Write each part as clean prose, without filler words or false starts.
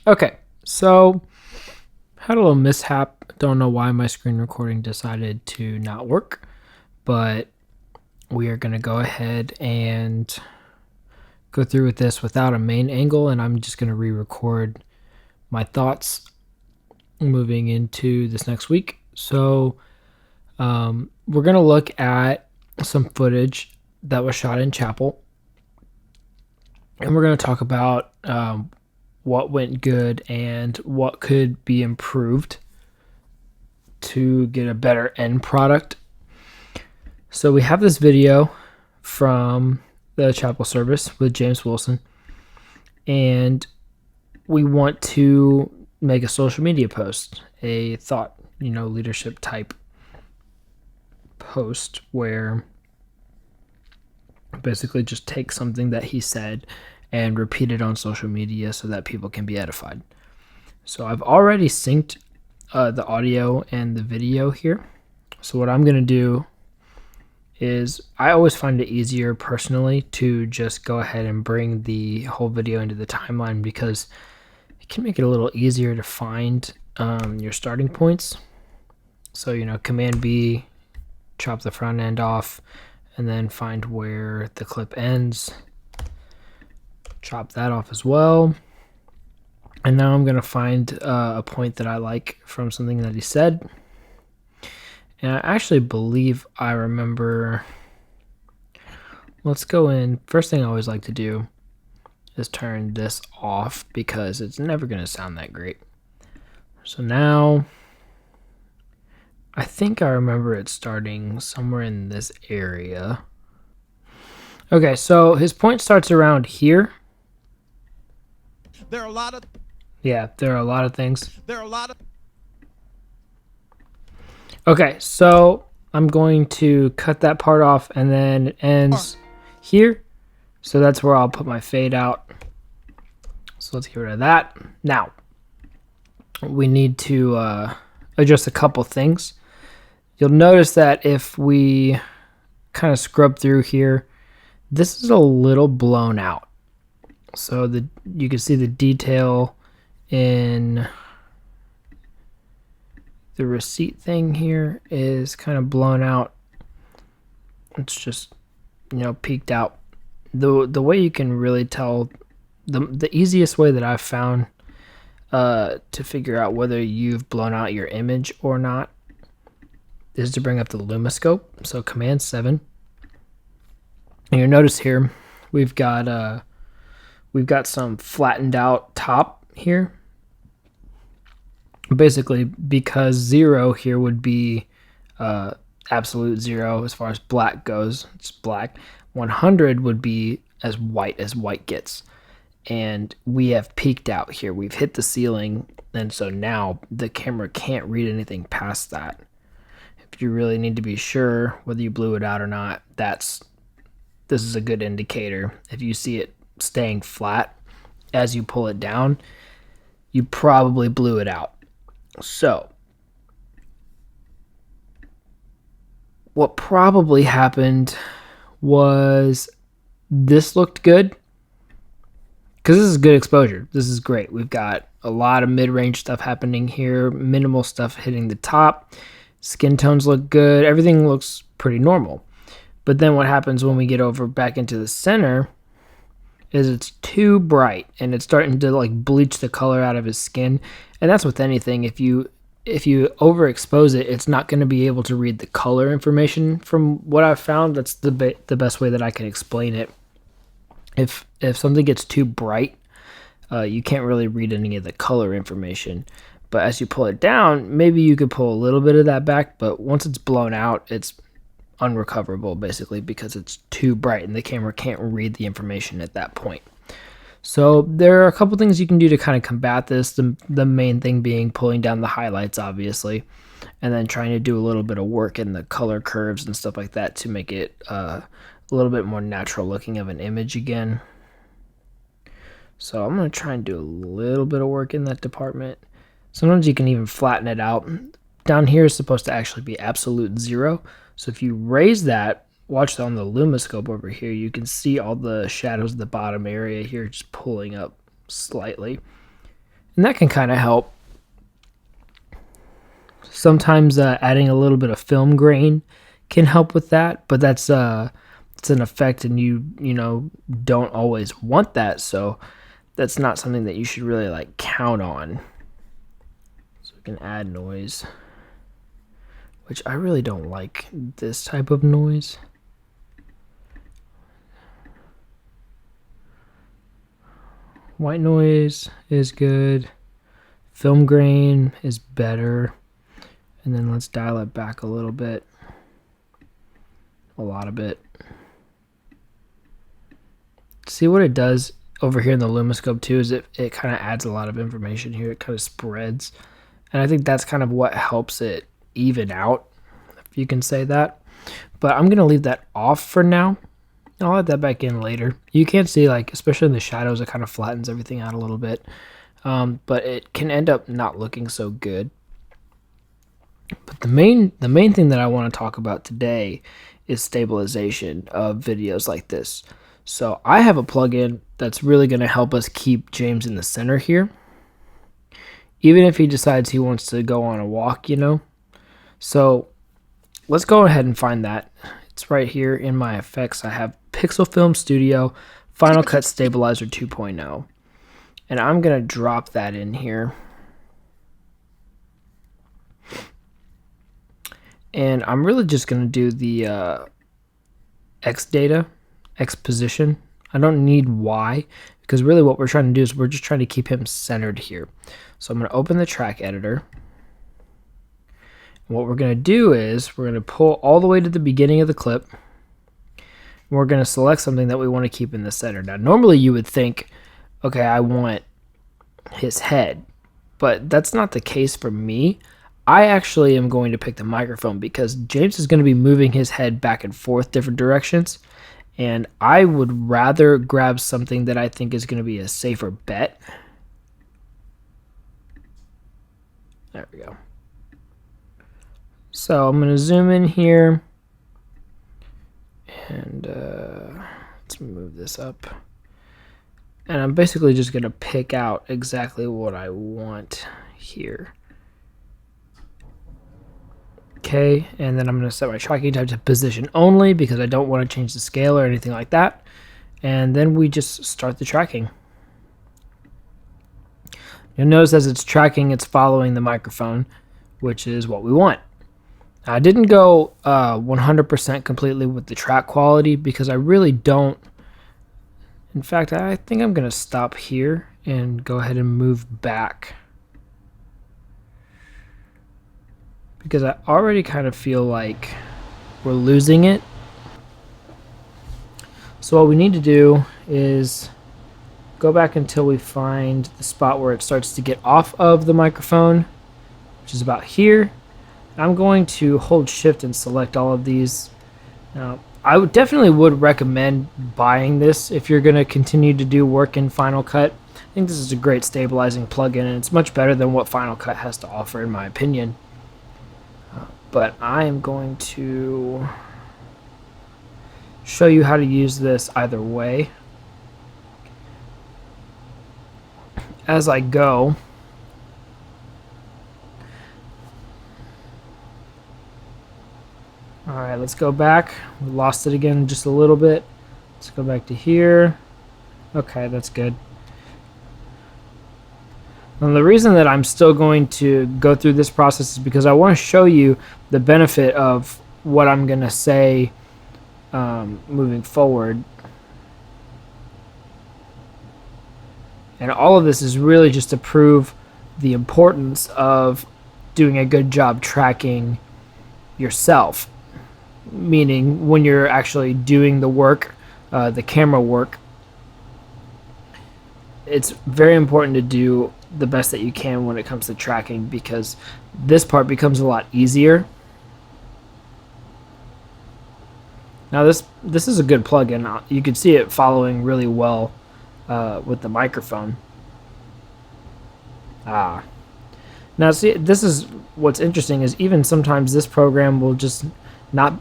Okay, so had a little mishap. Don't know why my screen recording decided to not work, but we are going to go ahead and go through with this without a main angle, and I'm just going to re-record my thoughts moving into this next week. So we're going to look at some footage that was shot in chapel, and we're going to talk about what went good and what could be improved to get a better end product. So we have this video from the chapel service with James Wilson, and we want to make a social media post, a thought, leadership type post where basically just take something that he said and repeat it on social media so that people can be edified. So I've already synced the audio and the video here. So what I'm going to do is I always find it easier personally to just go ahead and bring the whole video into the timeline because it can make it a little easier to find your starting points. So, Command B, chop the front end off, and then find where the clip ends. Chop that off as well. And now I'm going to find a point that I like from something that he said. And I actually believe I remember. Let's go in. First thing I always like to do is turn this off because it's never going to sound that great. So now I think I remember it starting somewhere in this area. Okay, so his point starts around here. There are a lot of things. Okay, so I'm going to cut that part off, and then it ends here. So that's where I'll put my fade out. So let's get rid of that. Now, we need to adjust a couple things. You'll notice that if we kind of scrub through here, this is a little blown out. So you can see the detail in the receipt thing here is kind of blown out. It's just, peaked out. The way you can really tell, the easiest way that I've found to figure out whether you've blown out your image or not is to bring up the LumaScope. So Command 7. And you'll notice here we've got some flattened out top here. Basically, because 0 here would be absolute 0 as far as black goes. It's black. 100 would be as white gets. And we have peaked out here. We've hit the ceiling, and so now the camera can't read anything past that. If you really need to be sure whether you blew it out or not, this is a good indicator. If you see it staying flat as you pull it down, you probably blew it out. So what probably happened was this looked good because this is good exposure. This is great. We've got a lot of mid-range stuff happening here, minimal stuff hitting the top. Skin tones look good. Everything looks pretty normal. But then what happens when we get over back into the center is it's too bright and it's starting to bleach the color out of his skin. And that's with anything. If you overexpose it, it's not going to be able to read the color information. From what I've found, that's the best way that I can explain it. If something gets too bright, you can't really read any of the color information. But as you pull it down, maybe you could pull a little bit of that back. But once it's blown out, it's unrecoverable basically because it's too bright and the camera can't read the information at that point. So there are a couple things you can do to kind of combat this. The main thing being pulling down the highlights, obviously, and then trying to do a little bit of work in the color curves and stuff like that to make it a little bit more natural looking of an image again. So I'm going to try and do a little bit of work in that department. Sometimes you can even flatten it out. Down here is supposed to actually be absolute 0. So if you raise that, watch on the LumaScope over here, you can see all the shadows of the bottom area here just pulling up slightly. and that can kind of help. Sometimes adding a little bit of film grain can help with that, but that's it's an effect, and you don't always want that, so that's not something that you should really like count on. So we can add noise, which I really don't like this type of noise. White noise is good. Film grain is better. And then let's dial it back a little bit. A lot of it. See what it does over here in the LumaScope too is it kind of adds a lot of information here. It kind of spreads. And I think that's kind of what helps it even out, if you can say that. But I'm going to leave that off for now. I'll add that back in later. You can't see, like, especially in the shadows, it kind of flattens everything out a little bit. But it can end up not looking so good. But the main thing that I want to talk about today is stabilization of videos like this. So I have a plugin that's really going to help us keep James in the center here. Even if he decides he wants to go on a walk, So let's go ahead and find that. It's right here in my effects. I have Pixel Film Studio Final Cut Stabilizer 2.0. And I'm going to drop that in here. And I'm really just going to do the X data, X position. I don't need Y, because really what we're trying to do is we're just trying to keep him centered here. So I'm going to open the track editor. And what we're going to do is we're going to pull all the way to the beginning of the clip. And we're going to select something that we want to keep in the center. Now, normally you would think, okay, I want his head, but that's not the case for me. I actually am going to pick the microphone because James is going to be moving his head back and forth different directions, and I would rather grab something that I think is going to be a safer bet. There we go. So I'm going to zoom in here, and let's move this up. And I'm basically just going to pick out exactly what I want here. Okay, and then I'm going to set my tracking type to position only because I don't want to change the scale or anything like that. And then we just start the tracking. You'll notice as it's tracking, it's following the microphone, which is what we want. Now, I didn't go 100% completely with the track quality because I really don't. In fact, I think I'm going to stop here and go ahead and move back, because I already kind of feel like we're losing it. So what we need to do is go back until we find the spot where it starts to get off of the microphone, which is about here. I'm going to hold shift and select all of these. Now, I definitely would recommend buying this if you're going to continue to do work in Final Cut. I think this is a great stabilizing plugin, and it's much better than what Final Cut has to offer, in my opinion. But I am going to show you how to use this either way as I go. Alright, let's go back. We lost it again just a little bit. Let's go back to here. Okay, that's good. And the reason that I'm still going to go through this process is because I want to show you the benefit of what I'm going to say moving forward. And all of this is really just to prove the importance of doing a good job tracking yourself. Meaning when you're actually doing the work, the camera work, it's very important to do the best that you can when it comes to tracking, because this part becomes a lot easier. Now this is a good plugin. You can see it following really well with the microphone. Now see, this is what's interesting, is even sometimes this program will just not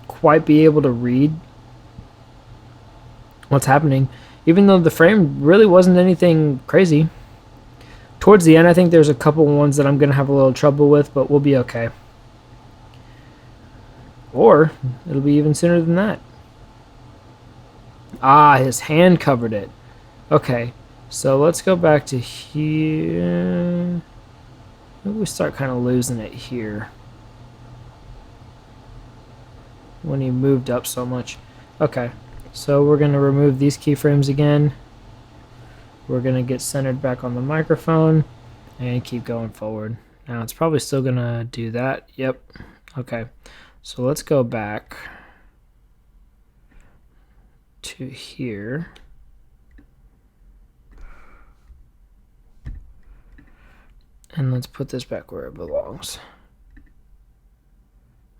quite be able to read what's happening, even though the frame really wasn't anything crazy. Towards the end, I think there's a couple ones that I'm going to have a little trouble with, but we'll be okay. Or it'll be even sooner than that. Ah, his hand covered it. Okay, so let's go back to here. Maybe we start kind of losing it here when he moved up so much. Okay, so we're going to remove these keyframes again. We're going to get centered back on the microphone and keep going forward. Now it's probably still going to do that. Yep. Okay, so let's go back to here. And let's put this back where it belongs.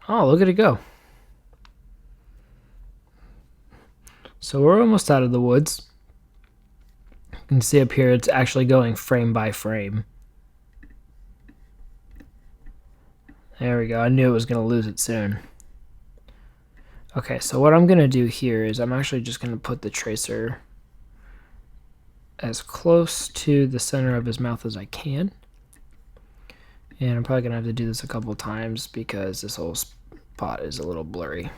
Oh, look at it go. So we're almost out of the woods. You can see up here it's actually going frame by frame. There we go. I knew it was going to lose it soon. Okay, so what I'm going to do here is I'm actually just going to put the tracer as close to the center of his mouth as I can. And I'm probably going to have to do this a couple times because this whole spot is a little blurry.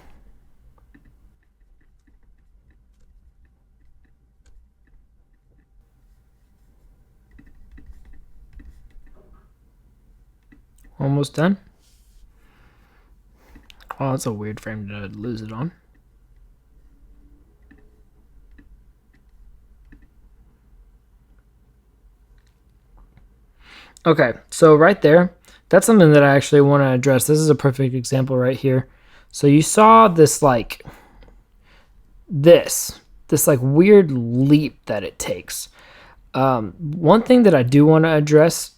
Almost done. Oh, that's a weird frame to lose it on. Okay, so right there, that's something that I actually want to address. This is a perfect example right here. So you saw this like weird leap that it takes. One thing that I do want to address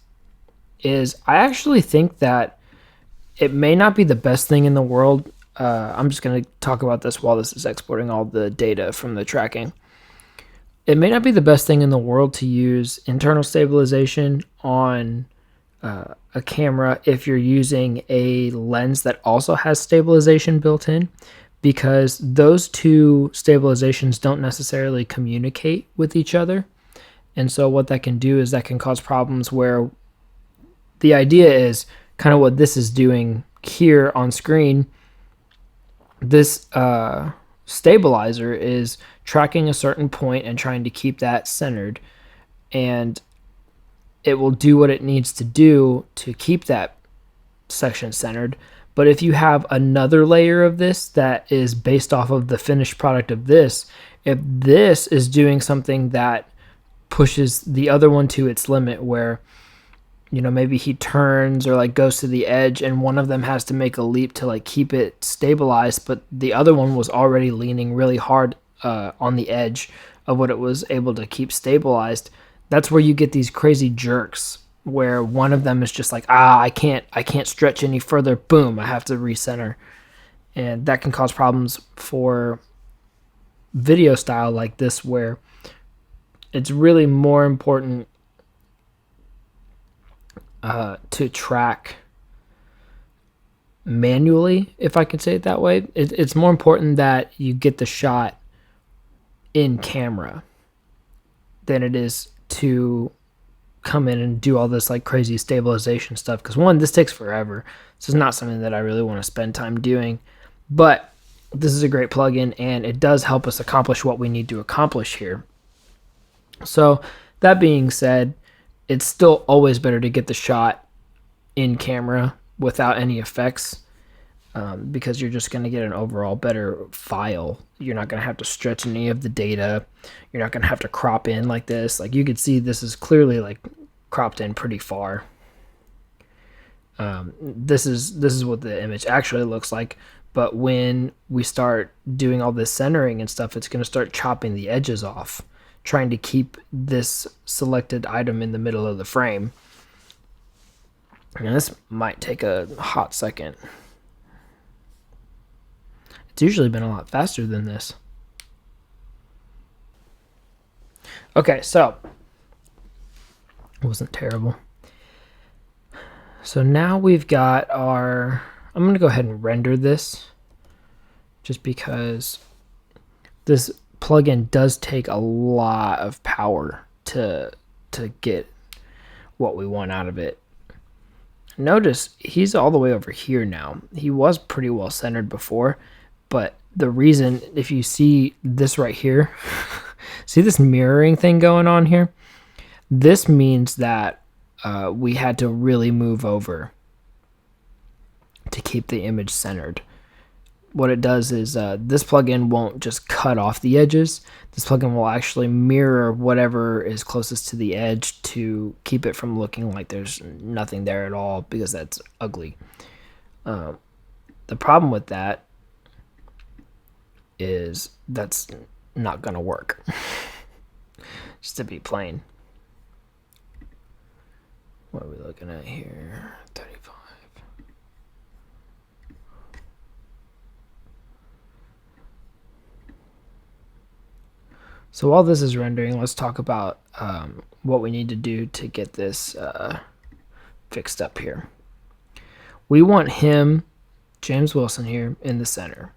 is I actually think that it may not be the best thing in the world. I'm just going to talk about this while this is exporting all the data from the tracking. It may not be the best thing in the world to use internal stabilization on a camera if you're using a lens that also has stabilization built in, because those two stabilizations don't necessarily communicate with each other. And so what that can do is that can cause problems where the idea is kind of what this is doing here on screen. This stabilizer is tracking a certain point and trying to keep that centered, and it will do what it needs to do to keep that section centered. But if you have another layer of this that is based off of the finished product of this, if this is doing something that pushes the other one to its limit, where maybe he turns or like goes to the edge and one of them has to make a leap to like keep it stabilized, but the other one was already leaning really hard on the edge of what it was able to keep stabilized, that's where you get these crazy jerks where one of them is just like, I can't stretch any further, boom, I have to recenter. And that can cause problems for video style like this, where it's really more important to track manually, if I can say it that way. It's more important that you get the shot in camera than it is to come in and do all this like crazy stabilization stuff, because one, this takes forever. This is not something that I really want to spend time doing, but this is a great plugin and it does help us accomplish what we need to accomplish here. So that being said, it's still always better to get the shot in camera without any effects, because you're just going to get an overall better file. You're not going to have to stretch any of the data. You're not going to have to crop in like this. Like you could see this is clearly like cropped in pretty far. This is what the image actually looks like. But when we start doing all this centering and stuff, it's going to start chopping the edges off, trying to keep this selected item in the middle of the frame. And this might take a hot second. It's usually been a lot faster than this. Okay, so it wasn't terrible. So now we've got our, I'm going to go ahead and render this just because this plugin does take a lot of power to get what we want out of it. Notice he's all the way over here now. He was pretty well centered before, but the reason, if you see this right here, see this mirroring thing going on here? This means that we had to really move over to keep the image centered. What it does is this plugin won't just cut off the edges. This plugin will actually mirror whatever is closest to the edge to keep it from looking like there's nothing there at all, because that's ugly. The problem with that is that's not going to work. Just to be plain. What are we looking at here? 35. So while this is rendering, let's talk about what we need to do to get this fixed up here. We want him, James Wilson here, in the center.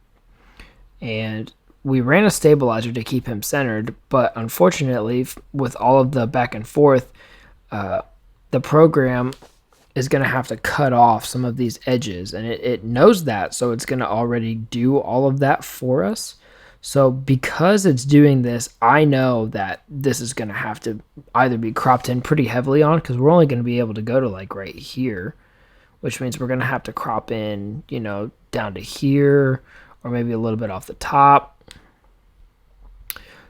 And we ran a stabilizer to keep him centered, but unfortunately, with all of the back and forth, the program is going to have to cut off some of these edges, and it knows that, so it's going to already do all of that for us. So because it's doing this, I know that this is going to have to either be cropped in pretty heavily on, because we're only going to be able to go to like right here, which means we're going to have to crop in, you know, down to here, or maybe a little bit off the top.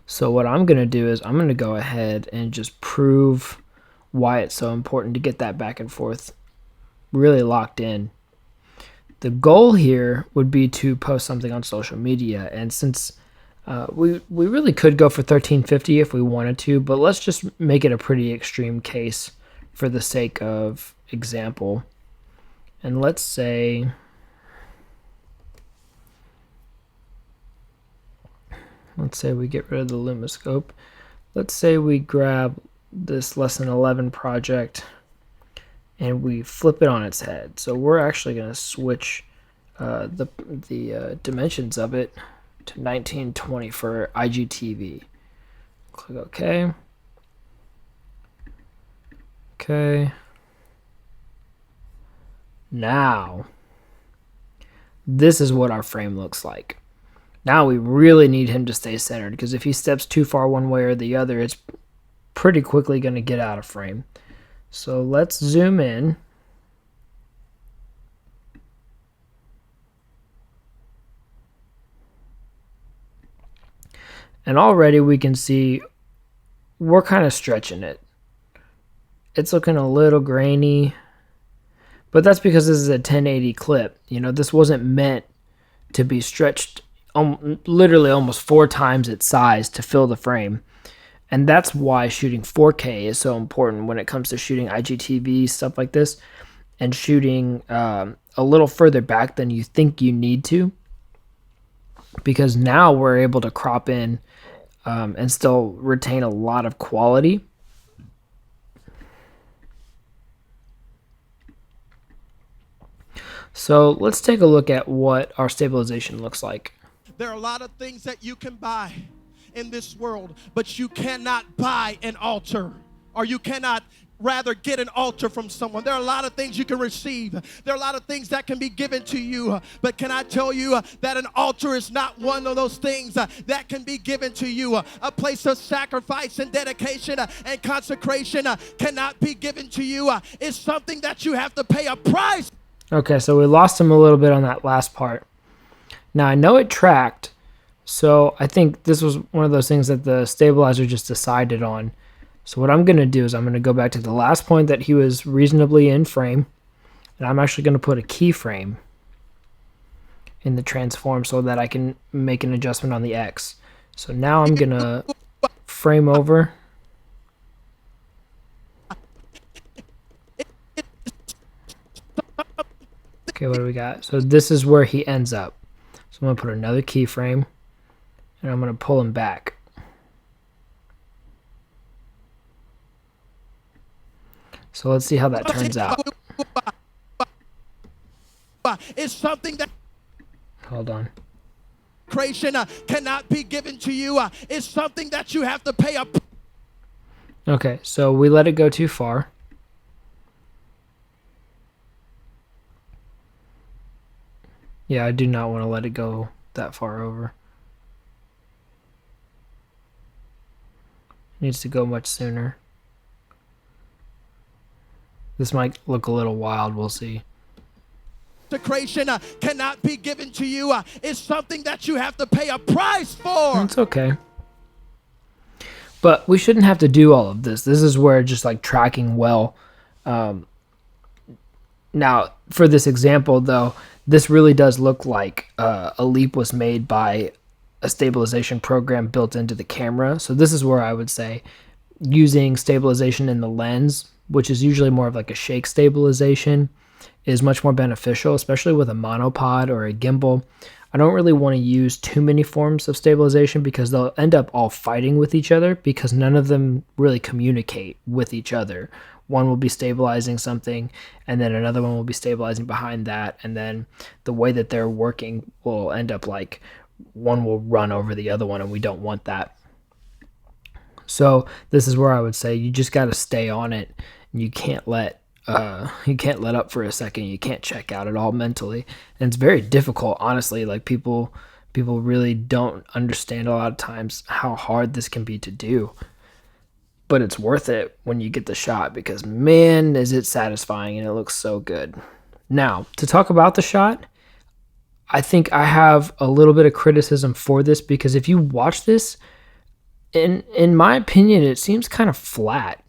So what I'm going to do is I'm going to go ahead and just prove why it's so important to get that back and forth really locked in. The goal here would be to post something on social media, and since we really could go for 1350 if we wanted to, but let's just make it a pretty extreme case for the sake of example. And let's say we get rid of the LumaScope. Let's say we grab this lesson 11 project and we flip it on its head. So we're actually going to switch the dimensions of it to 1920 for IGTV. Click OK. Okay. Now, this is what our frame looks like. Now we really need him to stay centered, because if he steps too far one way or the other, it's pretty quickly going to get out of frame. So let's zoom in. And already we can see we're kind of stretching it. It's looking a little grainy, but that's because this is a 1080 clip. You know, this wasn't meant to be stretched literally almost 4 times its size to fill the frame. And that's why shooting 4K is so important when it comes to shooting IGTV, stuff like this, and shooting a little further back than you think you need to, because now we're able to crop in and still retain a lot of quality. So let's take a look at what our stabilization looks like. There are a lot of things that you can buy in this world, but you cannot buy an altar, or you cannot rather get an altar from someone. There are a lot of things you can receive. There are a lot of things that can be given to you, but can I tell you that an altar is not one of those things that can be given to you. A place of sacrifice and dedication and consecration cannot be given to you. It's something that you have to pay a price. Okay, so we lost him a little bit on that last part. Now I know it tracked, so I think this was one of those things that the stabilizer just decided on. So what I'm going to do is I'm going to go back to the last point that he was reasonably in frame, and I'm actually going to put a keyframe in the transform so that I can make an adjustment on the X. So now I'm going to frame over. Okay, what do we got? So this is where he ends up. So I'm going to put another keyframe, and I'm going to pull him back. So let's see how that turns out. It's something that Hold on. creation cannot be given to you. It's something that you have to pay a. Okay, so we let it go too far. Yeah, I do not want to let it go that far over. It needs to go much sooner. This might look a little wild. We'll see. Consecration cannot be given to you. It's something that you have to pay a price for. It's okay. But we shouldn't have to do all of this. This is where just like tracking well. Now, for this example, though, this really does look like a leap was made by a stabilization program built into the camera. So this is where I would say using stabilization in the lens, which is usually more of like a shake stabilization, is much more beneficial, especially with a monopod or a gimbal. I don't really want to use too many forms of stabilization because they'll end up all fighting with each other because none of them really communicate with each other. One will be stabilizing something, and then another one will be stabilizing behind that, and then the way that they're working will end up like one will run over the other one, and we don't want that. So this is where I would say you just got to stay on it, and you can't let up for a second. You can't check out at all mentally, and it's very difficult, honestly. Like people really don't understand a lot of times how hard this can be to do, but it's worth it when you get the shot because man, is it satisfying and it looks so good. Now, to talk about the shot, I think I have a little bit of criticism for this because if you watch this, in my opinion, it seems kind of flat.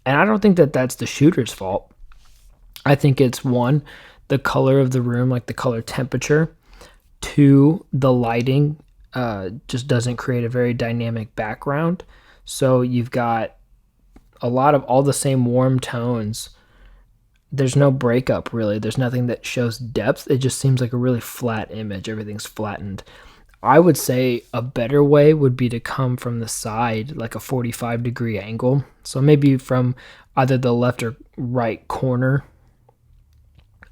And I don't think that that's the shooter's fault. I think it's one, the color of the room, like the color temperature. Two, the lighting just doesn't create a very dynamic background. So you've got a lot of all the same warm tones. There's no breakup, really. There's nothing that shows depth. It just seems like a really flat image. Everything's flattened. I would say a better way would be to come from the side, like a 45-degree angle. So maybe from either the left or right corner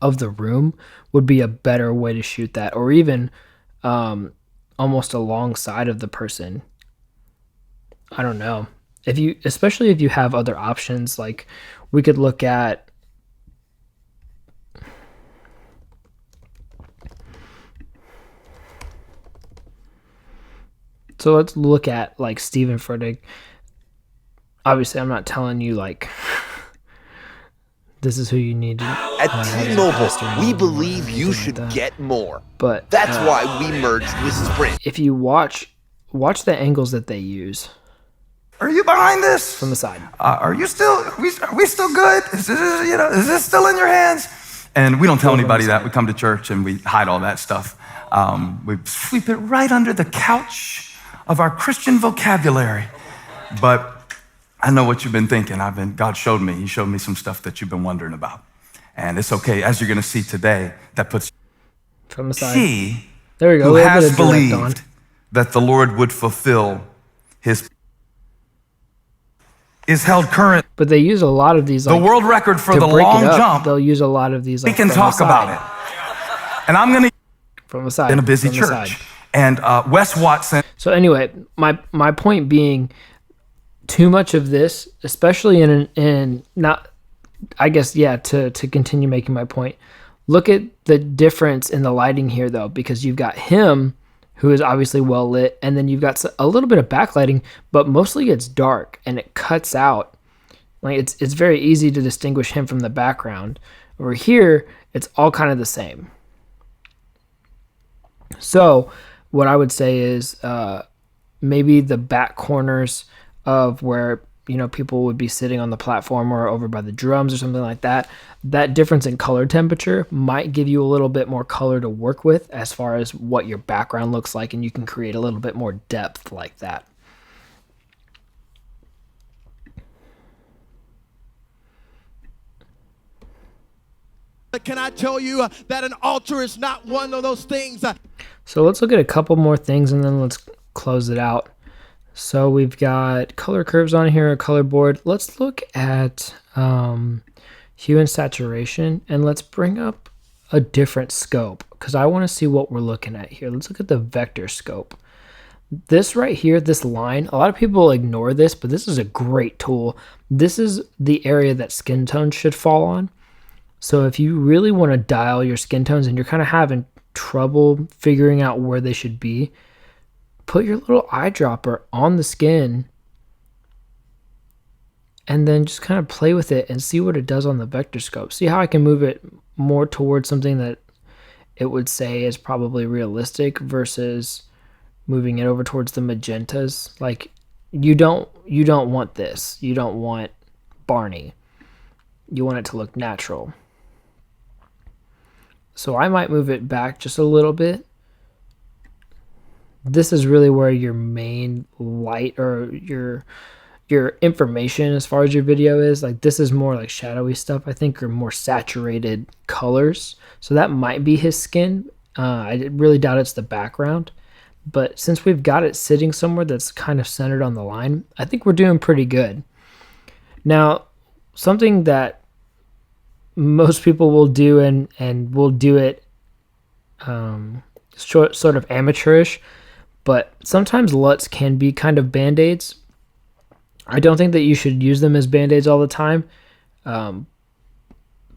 of the room would be a better way to shoot that, or even almost alongside of the person. I don't know. Especially if you have other options, like we could look at So let's look at like Stephen Furtick. Obviously, I'm not telling you like this is who you need to. At T-Mobile, we believe you should get more. But that's why we merged with Sprint. If you watch the angles that they use. Are you behind this? From the side. Are we still good? Is this still in your hands? And we don't tell anybody that. We come to church and we hide all that stuff. We sweep it right under the couch of our Christian vocabulary. But I know what you've been thinking. God showed me. He showed me some stuff that you've been wondering about. And it's okay. As you're going to see today, that puts from the side. She there we go. who has believed that the Lord would fulfill his is held current. But they use a lot of these. The world record for the long jump. They'll use a lot of these. We can talk about it. And I'm going to from the side in a busy church. And Wes Watson. So anyway, my point being, too much of this, especially in not, I guess, yeah, to continue making my point, look at the difference in the lighting here, though, because you've got him, who is obviously well lit, and then you've got a little bit of backlighting, but mostly it's dark, and it cuts out. Like it's very easy to distinguish him from the background. Over here, it's all kind of the same. So what I would say is maybe the back corners of where people would be sitting on the platform or over by the drums or something like that, that difference in color temperature might give you a little bit more color to work with as far as what your background looks like, and you can create a little bit more depth like that. Can I tell you that an altar is not one of those things? So let's look at a couple more things and then let's close it out. So we've got color curves on here, a color board. Let's look at hue and saturation, and let's bring up a different scope because I want to see what we're looking at here. Let's look at the vector scope. This right here, this line, a lot of people ignore this, but this is a great tool. This is the area that skin tones should fall on. So if you really want to dial your skin tones and you're kind of having trouble figuring out where they should be, put your little eyedropper on the skin and then just kind of play with it and see what it does on the vector scope. See how I can move it more towards something that it would say is probably realistic versus moving it over towards the magentas. Like you don't want this. You don't want Barney. You want it to look natural. So I might move it back just a little bit. This is really where your main light or your information as far as your video is. Like this is more like shadowy stuff, I think, or more saturated colors. So that might be his skin. I really doubt it's the background. But since we've got it sitting somewhere that's kind of centered on the line, I think we're doing pretty good. Now, something that most people will do and will do it sort of amateurish, but sometimes LUTs can be kind of band-aids. I don't think that you should use them as band-aids all the time.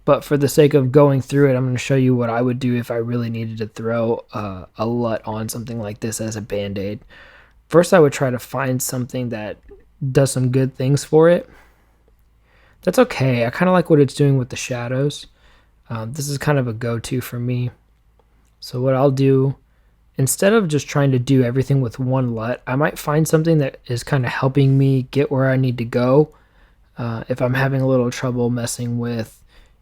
But for the sake of going through it, I'm going to show you what I would do if I really needed to throw a LUT on something like this as a band-aid. First, I would try to find something that does some good things for it. That's okay. I kind of like what it's doing with the shadows. This is kind of a go-to for me. So what I'll do, instead of just trying to do everything with one LUT, I might find something that is kind of helping me get where I need to go. If I'm having a little trouble messing with,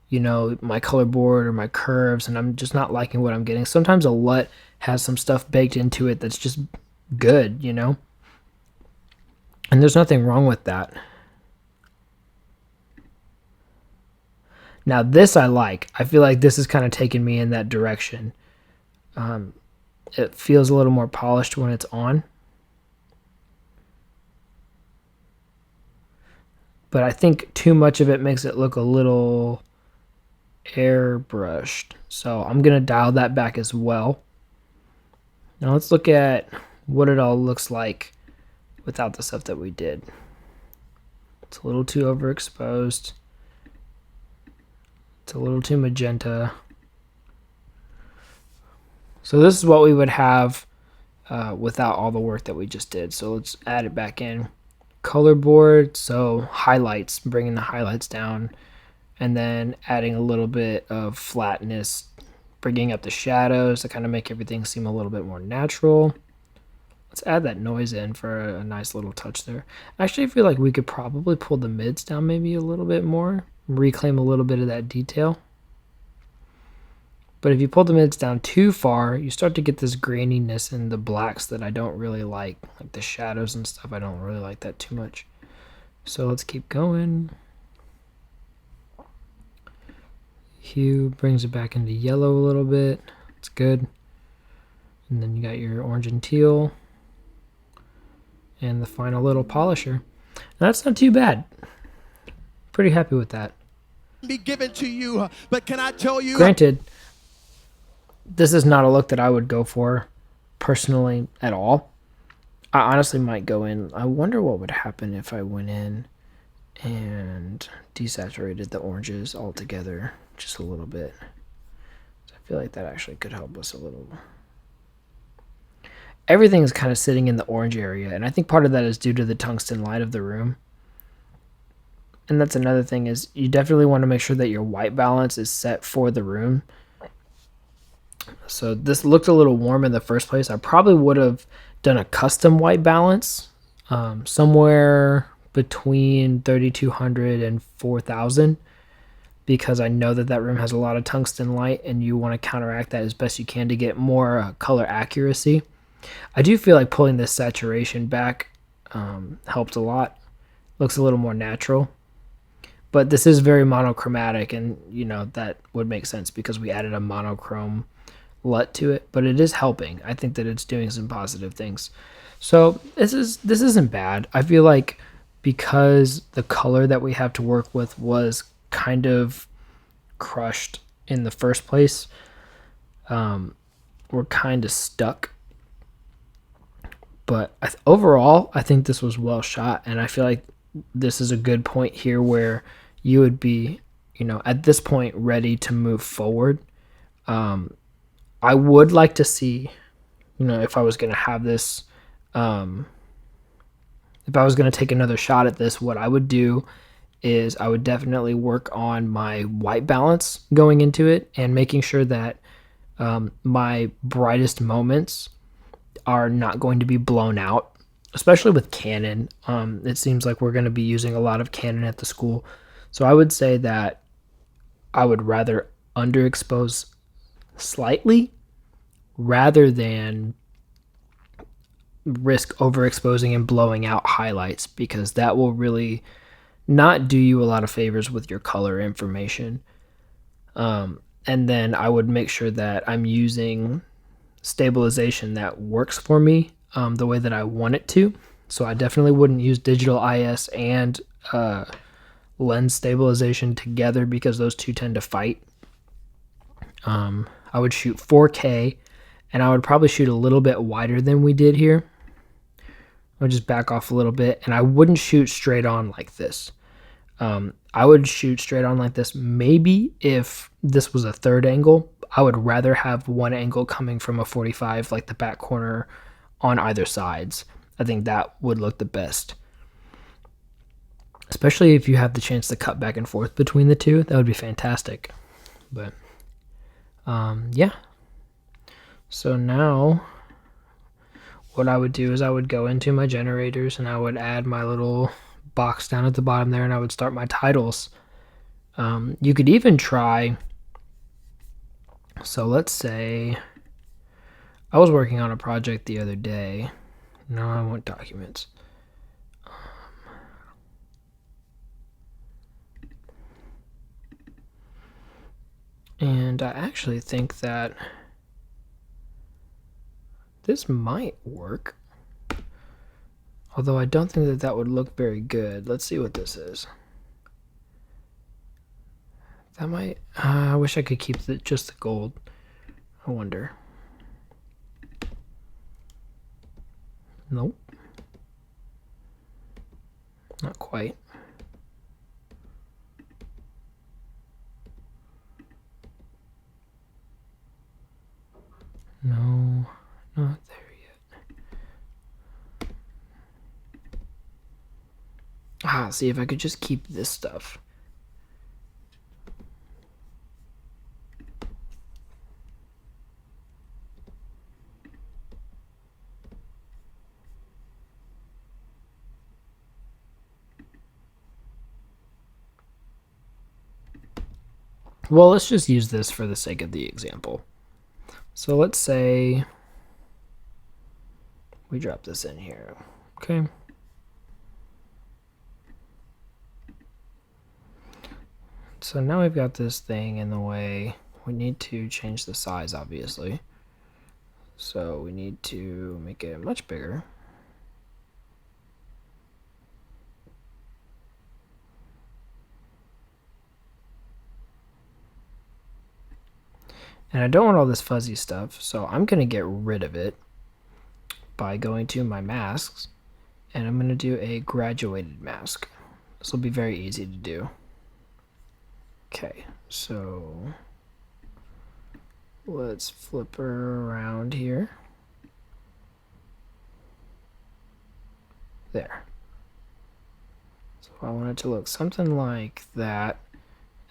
you know, my color board or my curves and I'm just not liking what I'm getting, sometimes a LUT has some stuff baked into it that's just good, you know? And there's nothing wrong with that. Now this I like. I feel like this is kind of taking me in that direction. It feels a little more polished when it's on. But I think too much of it makes it look a little airbrushed. So I'm going to dial that back as well. Now let's look at what it all looks like without the stuff that we did. It's a little too overexposed. It's a little too magenta. So this is what we would have without all the work that we just did. So let's add it back in. Color board, so highlights, bringing the highlights down, and then adding a little bit of flatness, bringing up the shadows to kind of make everything seem a little bit more natural. Let's add that noise in for a nice little touch there. Actually, I feel like we could probably pull the mids down maybe a little bit more, reclaim a little bit of that detail. But if you pull the mids down too far, you start to get this graininess in the blacks that I don't really like the shadows and stuff. I don't really like that too much. So let's keep going. Hue brings it back into yellow a little bit. It's good. And then you got your orange and teal. And the final little polisher. Now, that's not too bad. Pretty happy with that. Be given to you, but can I tell you? Granted, this is not a look that I would go for personally at all. I honestly might go in. I wonder what would happen if I went in and desaturated the oranges altogether just a little bit. I feel like that actually could help us a little. Everything is kind of sitting in the orange area, and I think part of that is due to the tungsten light of the room. And that's another thing, is you definitely want to make sure that your white balance is set for the room. So this looked a little warm in the first place. I probably would have done a custom white balance somewhere between 3200 and 4000, because I know that that room has a lot of tungsten light and you want to counteract that as best you can to get more color accuracy. I do feel like pulling this saturation back helped a lot. Looks a little more natural. But this is very monochromatic, and you know that would make sense because we added a monochrome LUT to it, but it is helping. I think that it's doing some positive things. So this isn't bad. I feel like because the color that we have to work with was kind of crushed in the first place, we're kind of stuck. But overall, I think this was well shot, and I feel like this is a good point here where you would be, you know, at this point ready to move forward. I would like to see, if I was going to have this, if I was going to take another shot at this, what I would do is I would definitely work on my white balance going into it and making sure that my brightest moments are not going to be blown out, especially with Canon. It seems like we're going to be using a lot of Canon at the school. So I would say that I would rather underexpose slightly rather than risk overexposing and blowing out highlights, because that will really not do you a lot of favors with your color information. And then I would make sure that I'm using stabilization that works for me the way that I want it to. So I definitely wouldn't use digital IS and lens stabilization together because those two tend to fight. I would shoot 4K, and I would probably shoot a little bit wider than we did here. I would just back off a little bit, and I wouldn't shoot straight on like this. I would shoot straight on like this. Maybe if this was a third angle, I would rather have one angle coming from a 45, like the back corner on either sides. I think that would look the best. Especially if you have the chance to cut back and forth between the two, that would be fantastic. But yeah. So now what I would do is I would go into my generators and I would add my little box down at the bottom there, and I would start my titles. You could even try, so let's say I was working on a project the other day. No, I want documents. And I actually think that this might work. Although I don't think that that would look very good. Let's see what this is. That might... I wish I could keep just the gold. I wonder. Nope. Not quite. No, not there yet. See if I could just keep this stuff. Well, let's just use this for the sake of the example. So let's say we drop this in here, okay? So now we've got this thing in the way. We need to change the size, obviously. So we need to make it much bigger. And I don't want all this fuzzy stuff, so I'm going to get rid of it by going to my masks, and I'm going to do a graduated mask. This will be very easy to do. Okay, so let's flip her around here. There. So I want it to look something like that.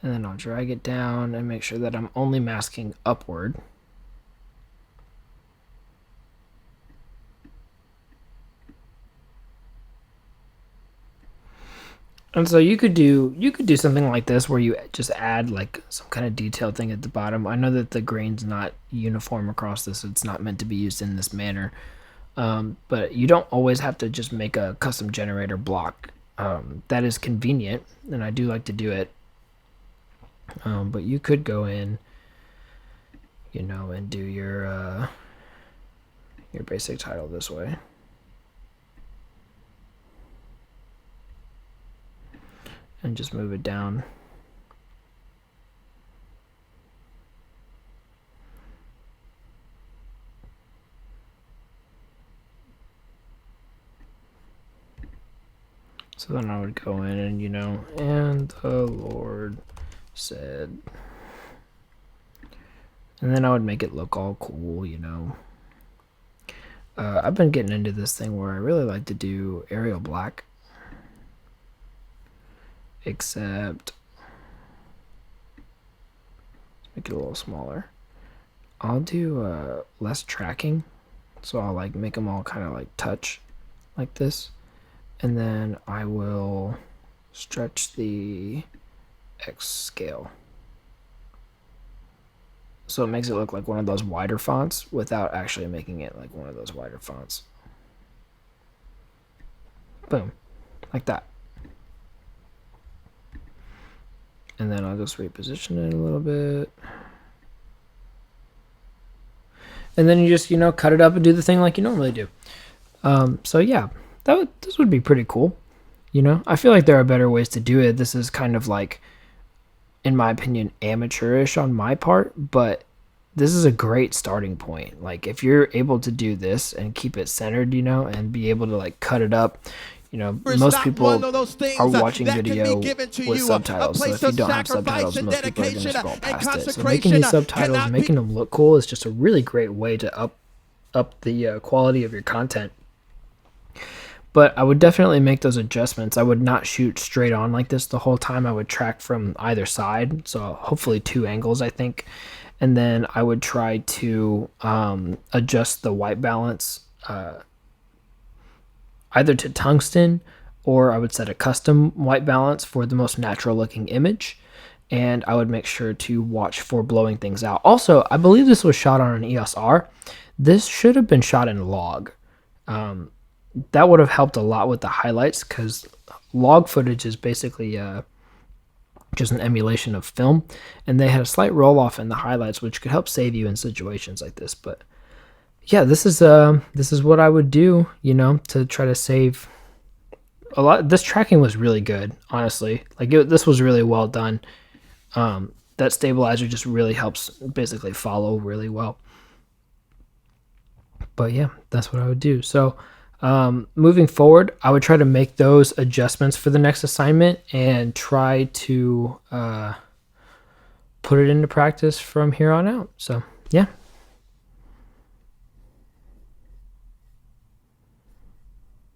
And then I'll drag it down and make sure that I'm only masking upward. And so you could do something like this where you just add like some kind of detailed thing at the bottom. I know that the grain's not uniform across this, so it's not meant to be used in this manner. But you don't always have to just make a custom generator block. That is convenient, and I do like to do it. But you could go in, and do your basic title this way. And just move it down. So then I would go in and, and the Lord said, And then I would make it look all cool, you know. I've been getting into this thing where I really like to do Arial Black. Except, make it a little smaller. I'll do less tracking. So I'll like make them all kind of like touch like this. And then I will stretch the X scale. So it makes it look like one of those wider fonts without actually making it like one of those wider fonts. Boom. Like that. And then I'll just reposition it a little bit. And then you just, cut it up and do the thing like you normally do. So yeah, this would be pretty cool. I feel like there are better ways to do it. This is kind of like, in my opinion, amateurish on my part, but this is a great starting point. Like if you're able to do this and keep it centered, and be able to like cut it up, most people are watching video with subtitles. So if you don't have subtitles, most people are going to scroll past it. So making these subtitles, making them look cool is just a really great way to up the quality of your content. But I would definitely make those adjustments. I would not shoot straight on like this the whole time. I would track from either side. So hopefully 2 angles, I think. And then I would try to adjust the white balance either to tungsten, or I would set a custom white balance for the most natural looking image. And I would make sure to watch for blowing things out. Also, I believe this was shot on an EOS R. This should have been shot in log. That would have helped a lot with the highlights, because log footage is basically just an emulation of film, and they had a slight roll off in the highlights, which could help save you in situations like this. But yeah, this is what I would do, to try to save a lot. This tracking was really good, honestly. Like this was really well done. That stabilizer just really helps basically follow really well. But yeah, that's what I would do. So moving forward, I would try to make those adjustments for the next assignment and try to put it into practice from here on out. So yeah,